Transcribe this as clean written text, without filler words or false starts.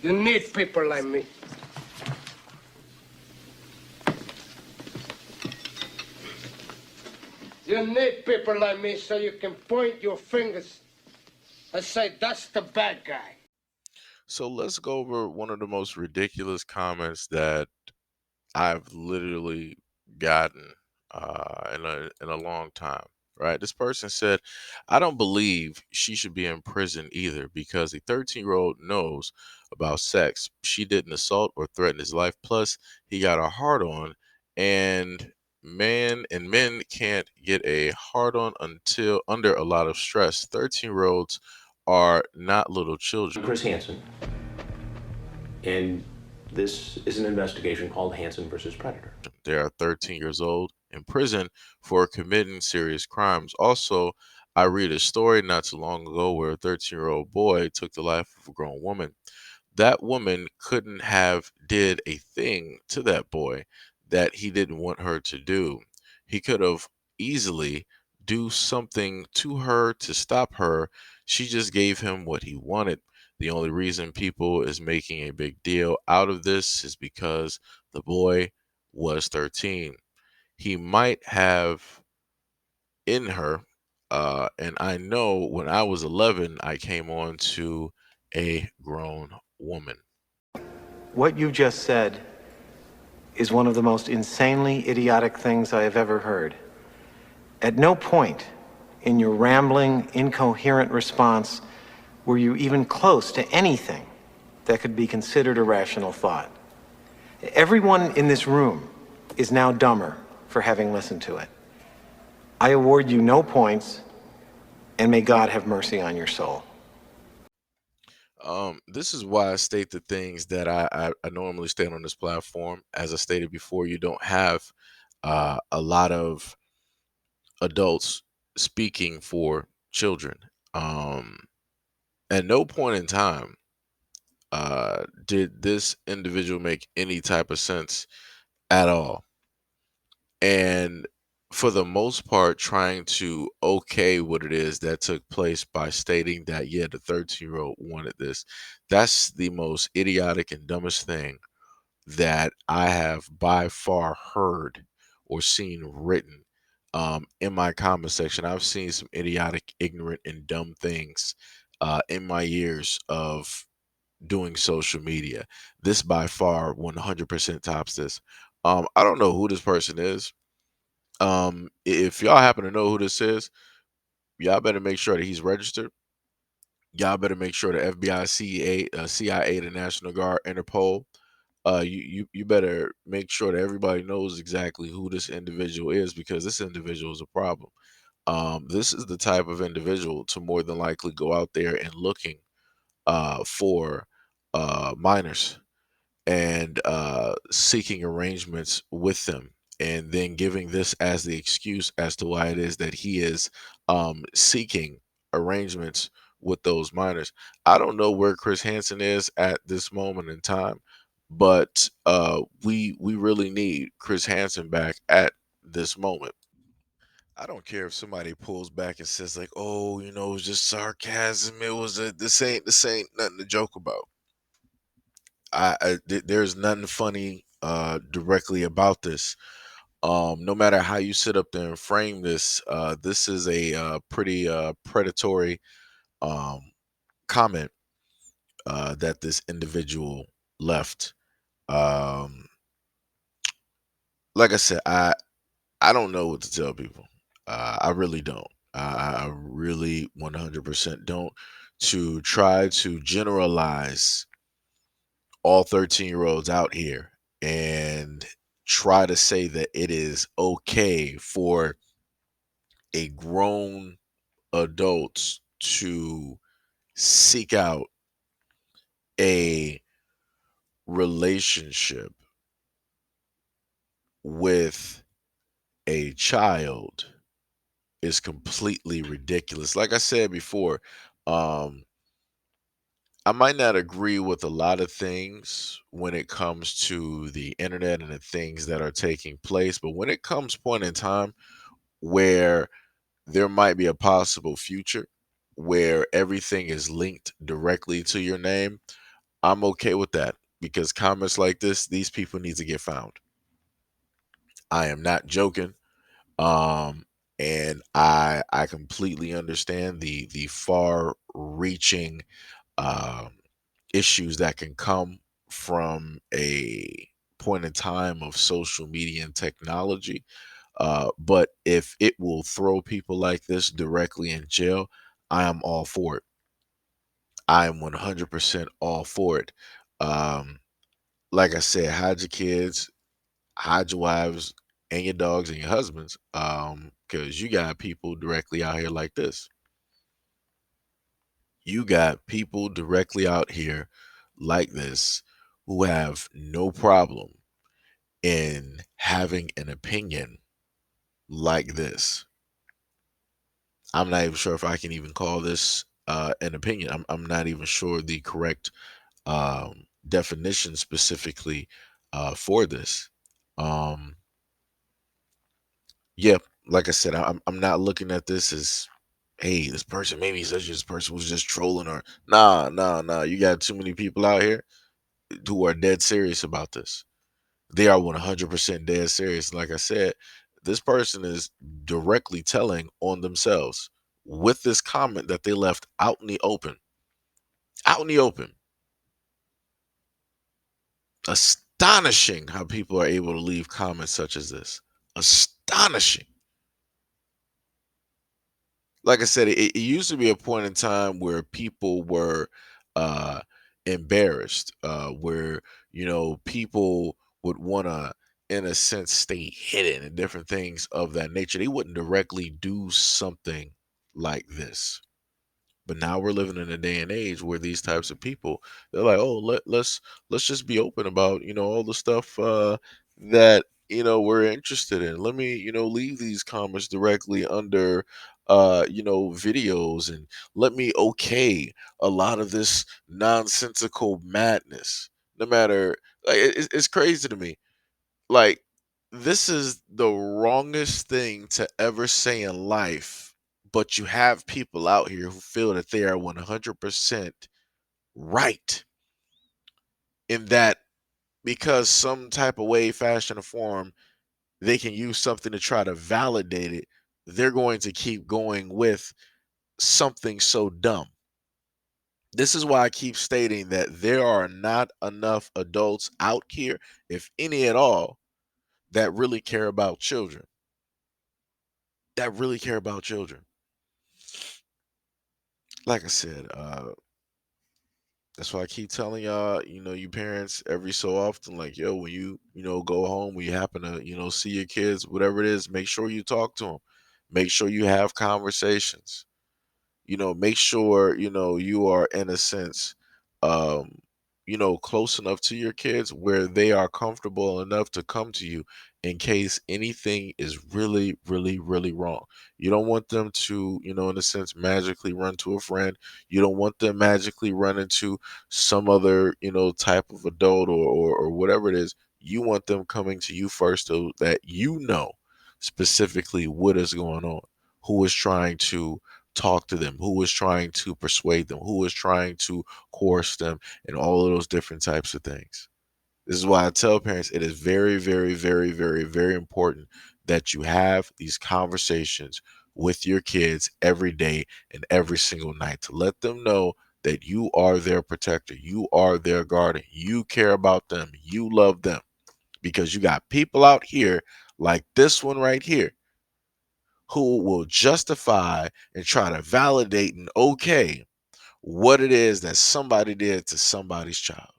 You need people like me. You need people like me so you can point your fingers and say, that's the bad guy. So let's go over one of the most ridiculous comments that I've literally gotten in a long time. Right? This person said, "I don't believe she should be in prison either because a 13-year-old knows about sex. She didn't assault or threaten his life. Plus, he got a hard on, and men can't get a hard on until under a lot of stress. 13-year-olds are not little children." Chris Hansen, and this is an investigation called Hansen versus Predator. They are 13 years old in prison for committing serious crimes. Also, I read a story not too long ago where a 13-year-old boy took the life of a grown woman. That woman couldn't have did a thing to that boy that he didn't want her to do. He could have easily do something to her to stop her. She just gave him what he wanted. The only reason people is making a big deal out of this is because the boy was 13. He might have in her, and I know when I was 11, I came on to a grown woman. What you just said is one of the most insanely idiotic things I have ever heard. At no point in your rambling, incoherent response were you even close to anything that could be considered a rational thought. Everyone in this room is now dumber for having listened to it. I award you no points, and may God have mercy on your soul. This is why I state the things that I normally state on this platform. As I stated before, you don't have a lot of adults speaking for children. Um, at no point in time did this individual make any type of sense at all. And for the most part, trying to okay what it is that took place by stating that, yeah, the 13-year-old wanted this. That's the most idiotic and dumbest thing that I have by far heard or seen written in my comment section. I've seen some idiotic, ignorant, and dumb things in my years of doing social media. This by far 100% tops this. I don't know who this person is. If y'all happen to know who this is, y'all better make sure that he's registered. Y'all better make sure the FBI, CIA, the National Guard, Interpol. You better make sure that everybody knows exactly who this individual is because this individual is a problem. This is the type of individual to more than likely go out there and looking for minors and seeking arrangements with them, and then giving this as the excuse as to why it is that he is seeking arrangements with those minors. I don't know where Chris Hansen is at this moment in time, but we really need Chris Hansen back at this moment. I don't care if somebody pulls back and says like, "Oh, it was just sarcasm. It was this ain't nothing to joke about." There's nothing funny directly about this. No matter how you sit up there and frame this, this is a pretty predatory um, comment that this individual left. Um, like I said, I don't know what to tell people. I really don't. I really 100% don't. To try to generalize all 13-year-olds out here and try to say that it is okay for a grown adults to seek out a relationship with a child is completely ridiculous. Like I said before, um, I might not agree with a lot of things when it comes to the internet and the things that are taking place, but when it comes point in time where there might be a possible future where everything is linked directly to your name, I'm okay with that because comments like this, these people need to get found. I am not joking. Um, and I completely understand the far reaching um issues that can come from a point in time of social media and technology. But if it will throw people like this directly in jail, I am all for it. I am 100% all for it. Um, like I said, hide your kids, hide your wives and your dogs and your husbands, because you got people directly out here like this. You got people directly out here like this who have no problem in having an opinion like this. I'm not even sure if I can even call this an opinion. I'm not even sure the correct definition specifically for this. Um, yeah, like I said, I'm not looking at this as, hey, this person maybe such this person was just trolling or nah. You got too many people out here who are dead serious about this. They are 100% dead serious. Like I said, this person is directly telling on themselves with this comment that they left out in the open. Out in the open. Astonishing how people are able to leave comments such as this. Astonishing. Like I said, it used to be a point in time where people were uh embarrassed, where people would want to, in a sense, stay hidden and different things of that nature. They wouldn't directly do something like this. But now we're living in a day and age where these types of people, they're like, oh, let's just be open about all the stuff that we're interested in. Let me leave these comments directly under videos, and let me okay a lot of this nonsensical madness. No matter, like, it's crazy to me. Like, this is the wrongest thing to ever say in life, but you have people out here who feel that they are 100% right in that, because some type of way, fashion, or form, they can use something to try to validate it. They're going to keep going with something so dumb. This is why I keep stating that there are not enough adults out here, if any at all, that really care about children. That really care about children. Like I said, that's why I keep telling y'all, you parents every so often, like, yo, when you go home, when you happen to, see your kids, whatever it is, make sure you talk to them. Make sure you have conversations. Make sure, you are, in a sense, um, close enough to your kids where they are comfortable enough to come to you in case anything is really, really, really wrong. You don't want them to, in a sense, magically run to a friend. You don't want them magically run into some other, type of adult, or whatever it is. You want them coming to you first, so that specifically what is going on, who is trying to talk to them, who is trying to persuade them, who is trying to coerce them, and all of those different types of things. This is why I tell parents it is very, very, very, very, very important that you have these conversations with your kids every day and every single night, to let them know that you are their protector, you are their guardian, you care about them, you love them. Because you got people out here like this one right here who will justify and try to validate and okay what it is that somebody did to somebody's child.